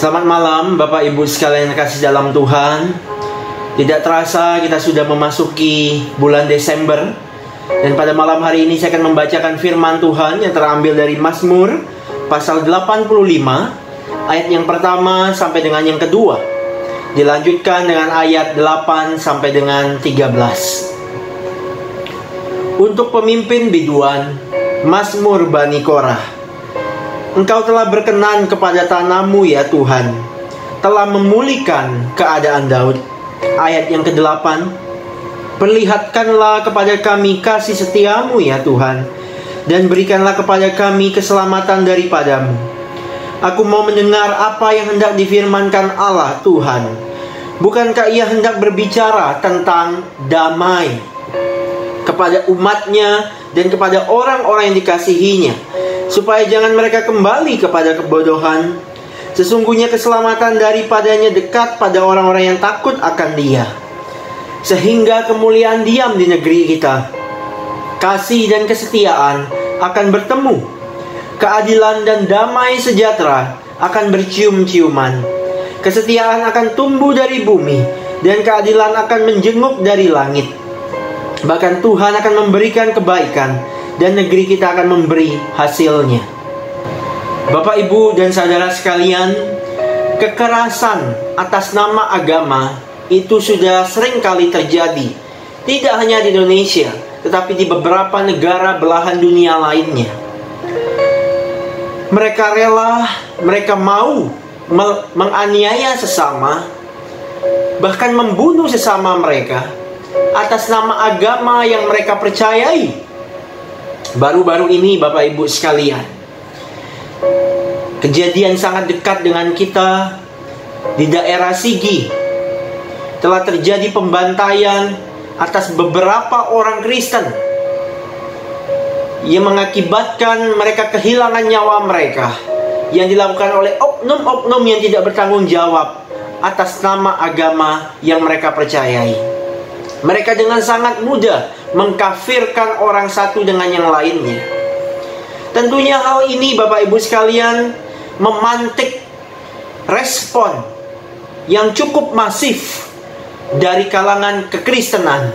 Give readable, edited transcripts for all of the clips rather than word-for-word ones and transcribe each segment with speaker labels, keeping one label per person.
Speaker 1: Selamat malam Bapak Ibu sekalian yang kasih dalam Tuhan. Tidak terasa kita sudah memasuki bulan Desember. Dan pada malam hari ini saya akan membacakan firman Tuhan yang terambil dari Mazmur pasal 85 ayat yang pertama sampai dengan yang kedua. Dilanjutkan dengan ayat 8 sampai dengan 13. Untuk pemimpin biduan, Mazmur Bani Korah. Engkau telah berkenan kepada tanahmu ya Tuhan, telah memulihkan keadaan Daud. Ayat yang ke-8. Perlihatkanlah kepada kami kasih setiamu ya Tuhan, dan berikanlah kepada kami keselamatan daripadamu. Aku mau mendengar apa yang hendak difirmankan Allah Tuhan. Bukankah ia hendak berbicara tentang damai kepada umatnya dan kepada orang-orang yang dikasihinya, supaya jangan mereka kembali kepada kebodohan. Sesungguhnya keselamatan daripadanya dekat pada orang-orang yang takut akan Dia, sehingga kemuliaan diam di negeri kita. Kasih dan kesetiaan akan bertemu, keadilan dan damai sejahtera akan bercium-ciuman. Kesetiaan akan tumbuh dari bumi, dan keadilan akan menjenguk dari langit. Bahkan Tuhan akan memberikan kebaikan, dan negeri kita akan memberi hasilnya. Bapak, Ibu, dan saudara sekalian, kekerasan atas nama agama itu sudah sering kali terjadi. Tidak hanya di Indonesia, tetapi di beberapa negara belahan dunia lainnya. Mereka rela, mereka mau menganiaya sesama, bahkan membunuh sesama mereka atas nama agama yang mereka percayai. Baru-baru ini Bapak Ibu sekalian, kejadian sangat dekat dengan kita di daerah Sigi. Telah terjadi pembantaian atas beberapa orang Kristen yang mengakibatkan mereka kehilangan nyawa mereka, yang dilakukan oleh oknum-oknum yang tidak bertanggung jawab atas nama agama yang mereka percayai. Mereka dengan sangat mudah mengkafirkan orang satu dengan yang lainnya. Tentunya hal ini Bapak Ibu sekalian memantik respon yang cukup masif dari kalangan kekristenan.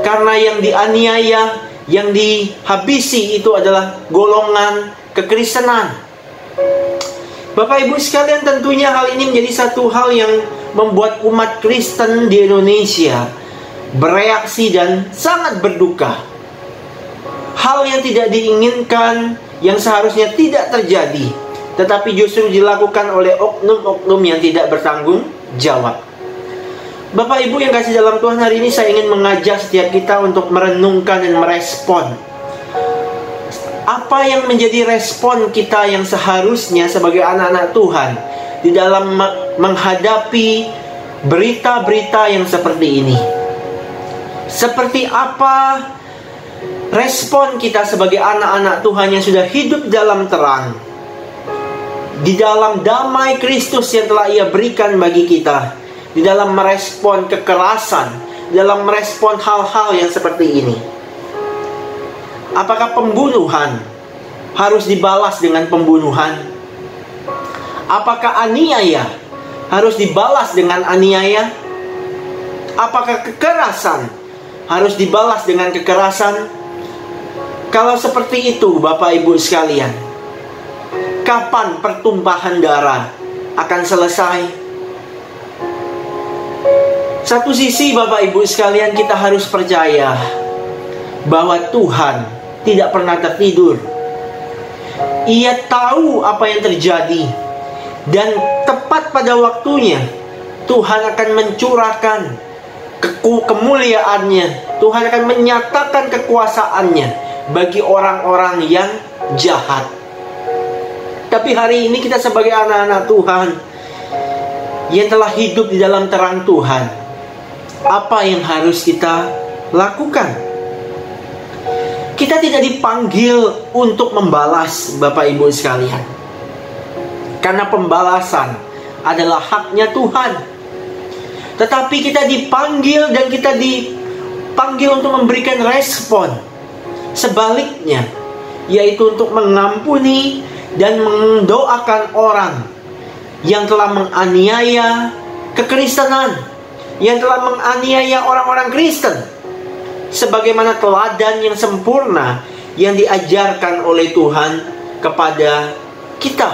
Speaker 1: Karena yang dianiaya, yang dihabisi itu adalah golongan kekristenan. Bapak Ibu sekalian, tentunya hal ini menjadi satu hal yang membuat umat Kristen di Indonesia bereaksi dan sangat berduka. Hal yang tidak diinginkan, yang seharusnya tidak terjadi, tetapi justru dilakukan oleh oknum-oknum yang tidak bertanggung jawab. Bapak Ibu yang kasih dalam Tuhan, hari ini saya ingin mengajak setiap kita untuk merenungkan dan merespon. Apa yang menjadi respon kita yang seharusnya sebagai anak-anak Tuhan di dalam menghadapi berita-berita yang seperti ini? Seperti apa respon kita sebagai anak-anak Tuhan yang sudah hidup dalam terang, di dalam damai Kristus yang telah Ia berikan bagi kita, di dalam merespon kekerasan, dalam merespon hal-hal yang seperti ini? Apakah pembunuhan harus dibalas dengan pembunuhan? Apakah aniaya harus dibalas dengan aniaya? Apakah kekerasan harus dibalas dengan kekerasan? Kalau seperti itu Bapak Ibu sekalian, kapan pertumpahan darah akan selesai? Satu sisi Bapak Ibu sekalian, kita harus percaya bahwa Tuhan tidak pernah tertidur. Ia tahu apa yang terjadi, dan tepat pada waktunya Tuhan akan mencurahkan kemuliaannya. Tuhan akan menyatakan kekuasaannya bagi orang-orang yang jahat. Tapi hari ini kita sebagai anak-anak Tuhan yang telah hidup di dalam terang Tuhan, apa yang harus kita lakukan? Kita tidak dipanggil untuk membalas Bapak Ibu sekalian, karena pembalasan adalah haknya Tuhan. Tetapi kita dipanggil, dan kita dipanggil untuk memberikan respon sebaliknya, yaitu untuk mengampuni dan mendoakan orang yang telah menganiaya kekristenan, yang telah menganiaya orang-orang Kristen, sebagaimana teladan yang sempurna yang diajarkan oleh Tuhan kepada kita.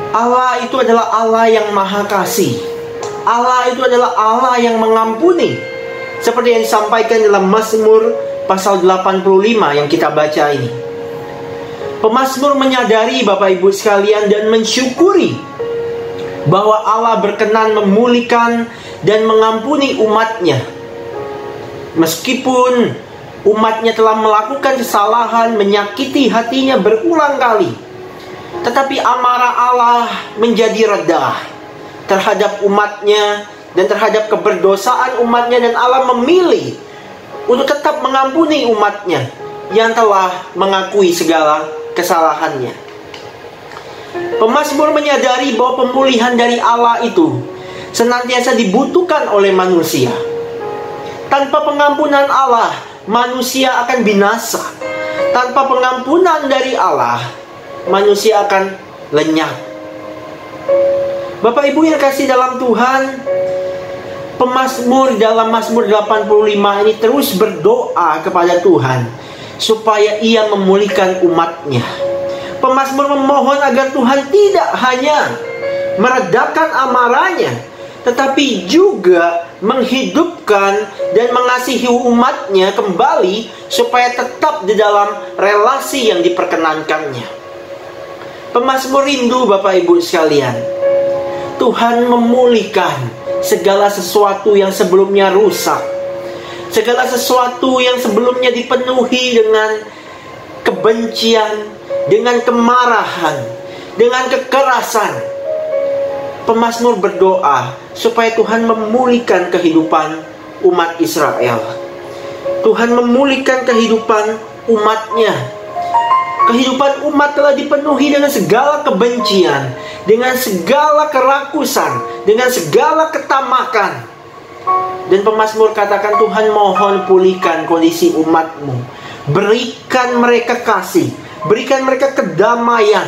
Speaker 1: Allah itu adalah Allah yang maha kasih. Allah itu adalah Allah yang mengampuni, seperti yang disampaikan dalam Mazmur pasal 85 yang kita baca ini. Pemazmur menyadari, Bapak Ibu sekalian, dan mensyukuri bahwa Allah berkenan memulihkan dan mengampuni umatnya. Meskipun umatnya telah melakukan kesalahan, menyakiti hatinya berulang kali, tetapi amarah Allah menjadi reda terhadap umatnya dan terhadap keberdosaan umatnya, dan Allah memilih untuk tetap mengampuni umatnya yang telah mengakui segala kesalahannya. Pemazmur menyadari bahwa pemulihan dari Allah itu senantiasa dibutuhkan oleh manusia. Tanpa pengampunan Allah, manusia akan binasa. Tanpa pengampunan dari Allah, manusia akan lenyap. Bapak Ibu yang kasih dalam Tuhan, pemazmur dalam Mazmur 85 ini terus berdoa kepada Tuhan supaya Ia memulihkan umatnya. Pemazmur memohon agar Tuhan tidak hanya meredakan amarahnya, tetapi juga menghidupkan dan mengasihi umatnya kembali supaya tetap di dalam relasi yang diperkenankannya. Pemazmur rindu, Bapak Ibu sekalian, Tuhan memulihkan segala sesuatu yang sebelumnya rusak, segala sesuatu yang sebelumnya dipenuhi dengan kebencian, dengan kemarahan, dengan kekerasan. Pemazmur berdoa supaya Tuhan memulihkan kehidupan umat Israel. Tuhan memulihkan kehidupan umatnya. Kehidupan umat telah dipenuhi dengan segala kebencian, dengan segala kerakusan, dengan segala ketamakan. Dan pemazmur katakan, Tuhan mohon pulihkan kondisi umatmu. Berikan mereka kasih, berikan mereka kedamaian.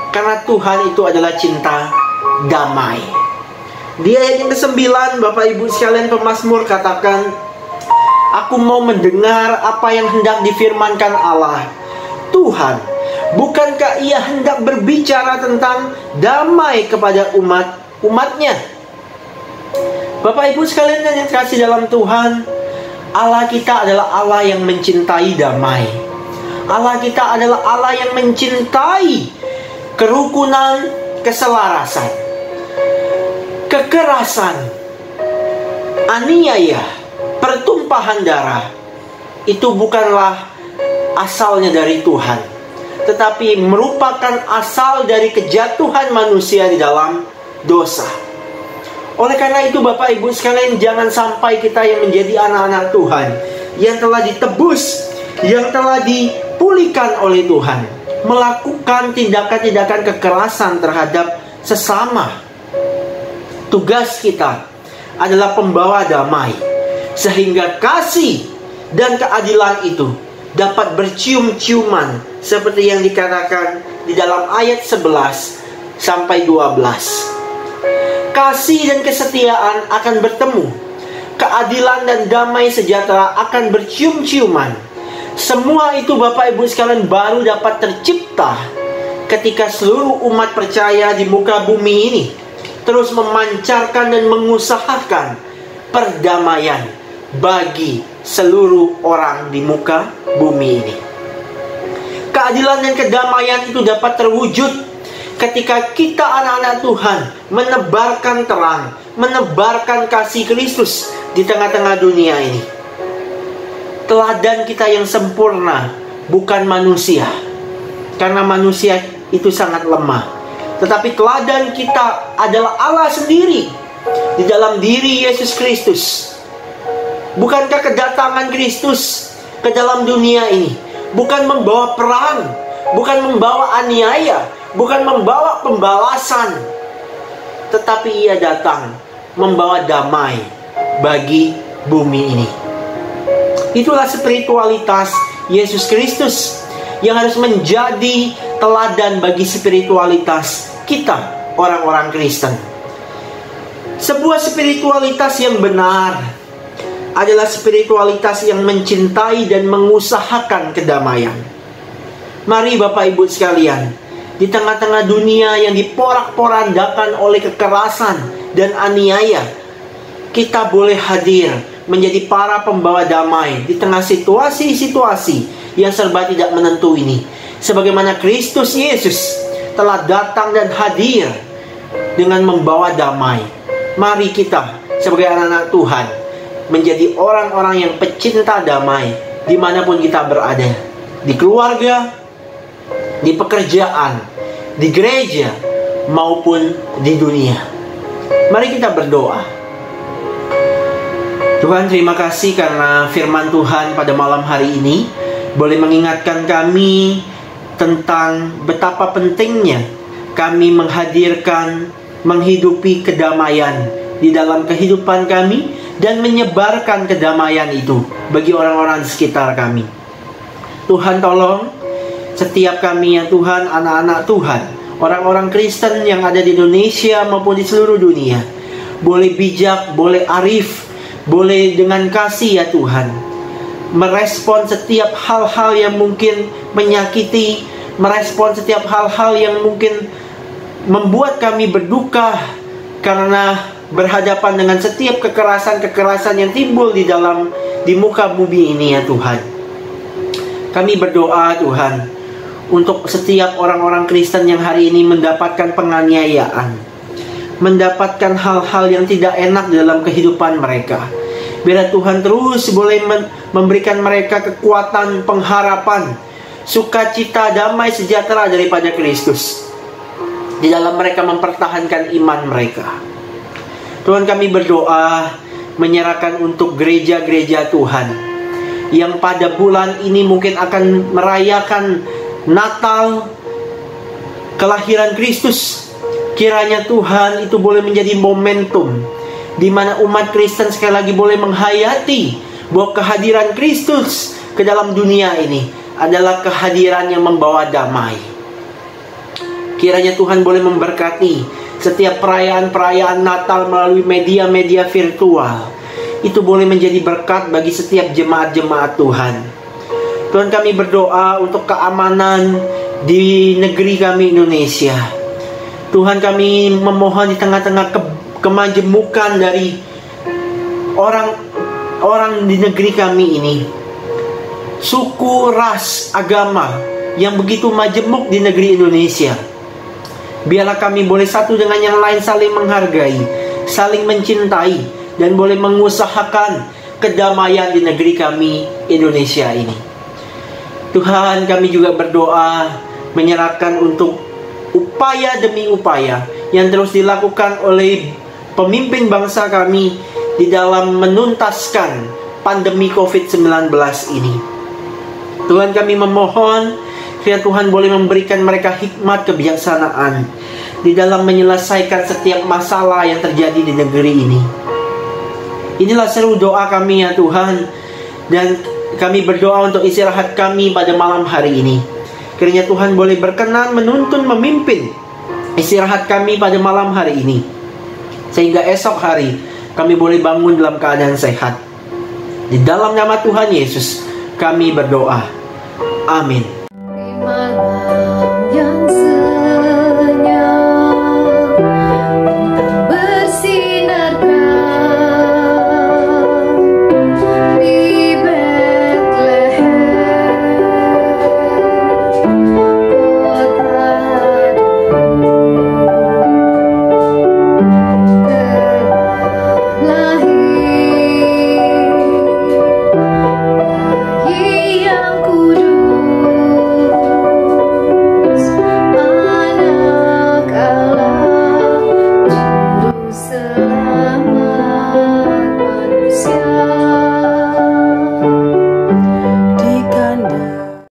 Speaker 1: Karena Tuhan itu adalah cinta damai. Di ayat yang ke-9, Bapak Ibu sekalian, pemazmur katakan, aku mau mendengar apa yang hendak difirmankan Allah. Tuhan, bukankah Ia hendak berbicara tentang damai kepada umatnya? Bapak Ibu sekalian yang dikasihi dalam Tuhan, Allah kita adalah Allah yang mencintai damai. Allah kita adalah Allah yang mencintai kerukunan, keselarasan. Kekerasan, aniaya, pertumpahan darah itu bukanlah asalnya dari Tuhan, tetapi merupakan asal dari kejatuhan manusia di dalam dosa. Oleh karena itu, Bapak Ibu sekalian, jangan sampai kita yang menjadi anak-anak Tuhan, yang telah ditebus, yang telah dipulihkan oleh Tuhan, melakukan tindakan-tindakan kekerasan terhadap sesama. Tugas kita adalah pembawa damai, sehingga kasih dan keadilan itu dapat bercium-ciuman, seperti yang dikatakan di dalam ayat 11 sampai 12. Kasih dan kesetiaan akan bertemu, keadilan dan damai sejahtera akan bercium-ciuman. Semua itu, Bapak Ibu sekalian, baru dapat tercipta ketika seluruh umat percaya di muka bumi ini terus memancarkan dan mengusahakan perdamaian bagi seluruh orang di muka bumi ini. Keadilan dan kedamaian itu dapat terwujud ketika kita anak-anak Tuhan menebarkan terang, menebarkan kasih Kristus di tengah-tengah dunia ini. Teladan kita yang sempurna bukan manusia, karena manusia itu sangat lemah, tetapi teladan kita adalah Allah sendiri di dalam diri Yesus Kristus. Bukankah kedatangan Kristus ke dalam dunia ini bukan membawa perang, bukan membawa aniaya, bukan membawa pembalasan, tetapi Ia datang membawa damai bagi bumi ini. Itulah spiritualitas Yesus Kristus yang harus menjadi teladan bagi spiritualitas kita, orang-orang Kristen. Sebuah spiritualitas yang benar adalah spiritualitas yang mencintai dan mengusahakan kedamaian. Mari Bapak Ibu sekalian, di tengah-tengah dunia yang diporak-porandakan oleh kekerasan dan aniaya, kita boleh hadir menjadi para pembawa damai di tengah situasi-situasi yang serba tidak menentu ini. Sebagaimana Kristus Yesus telah datang dan hadir dengan membawa damai. Mari kita sebagai anak-anak Tuhan menjadi orang-orang yang pecinta damai dimanapun kita berada. Di keluarga, di pekerjaan, di gereja, maupun di dunia. Mari kita berdoa. Tuhan, terima kasih karena firman Tuhan pada malam hari ini boleh mengingatkan kami tentang betapa pentingnya kami menghadirkan, menghidupi kedamaian di dalam kehidupan kami dan menyebarkan kedamaian itu bagi orang-orang di sekitar kami. Tuhan, tolong setiap kami ya Tuhan, anak-anak Tuhan, orang-orang Kristen yang ada di Indonesia maupun di seluruh dunia, boleh bijak, boleh arif, boleh dengan kasih ya Tuhan, merespon setiap hal-hal yang mungkin menyakiti, merespon setiap hal-hal yang mungkin membuat kami berduka karena berhadapan dengan setiap kekerasan-kekerasan yang timbul di muka bumi ini ya Tuhan. Kami berdoa Tuhan untuk setiap orang-orang Kristen yang hari ini mendapatkan penganiayaan, mendapatkan hal-hal yang tidak enak dalam kehidupan mereka. Biar Tuhan terus boleh memberikan mereka kekuatan, pengharapan, sukacita, damai, sejahtera daripada Kristus di dalam mereka mempertahankan iman mereka. Tuhan, kami berdoa menyerahkan untuk gereja-gereja Tuhan yang pada bulan ini mungkin akan merayakan Natal, kelahiran Kristus. Kiranya Tuhan itu boleh menjadi momentum di mana umat Kristen sekali lagi boleh menghayati bahwa kehadiran Kristus ke dalam dunia ini adalah kehadiran yang membawa damai. Kiranya Tuhan boleh memberkati setiap perayaan-perayaan Natal melalui media-media virtual. Itu boleh menjadi berkat bagi setiap jemaat-jemaat Tuhan. Tuhan, kami berdoa untuk keamanan di negeri kami Indonesia. Tuhan, kami memohon di tengah-tengah kemajemukan dari orang di negeri kami ini, suku, ras, agama yang begitu majemuk di negeri Indonesia. Biarlah kami boleh satu dengan yang lain saling menghargai, saling mencintai, dan boleh mengusahakan kedamaian di negeri kami Indonesia ini. Tuhan, kami juga berdoa menyerahkan untuk upaya demi upaya yang terus dilakukan oleh pemimpin bangsa kami di dalam menuntaskan pandemi COVID-19 ini. Tuhan, kami memohon kiranya Tuhan boleh memberikan mereka hikmat kebijaksanaan di dalam menyelesaikan setiap masalah yang terjadi di negeri ini. Inilah seru doa kami ya Tuhan, dan kami berdoa untuk istirahat kami pada malam hari ini. Kiranya Tuhan boleh berkenan menuntun, memimpin istirahat kami pada malam hari ini, sehingga esok hari kami boleh bangun dalam keadaan sehat. Di dalam nama Tuhan Yesus kami berdoa. Amin.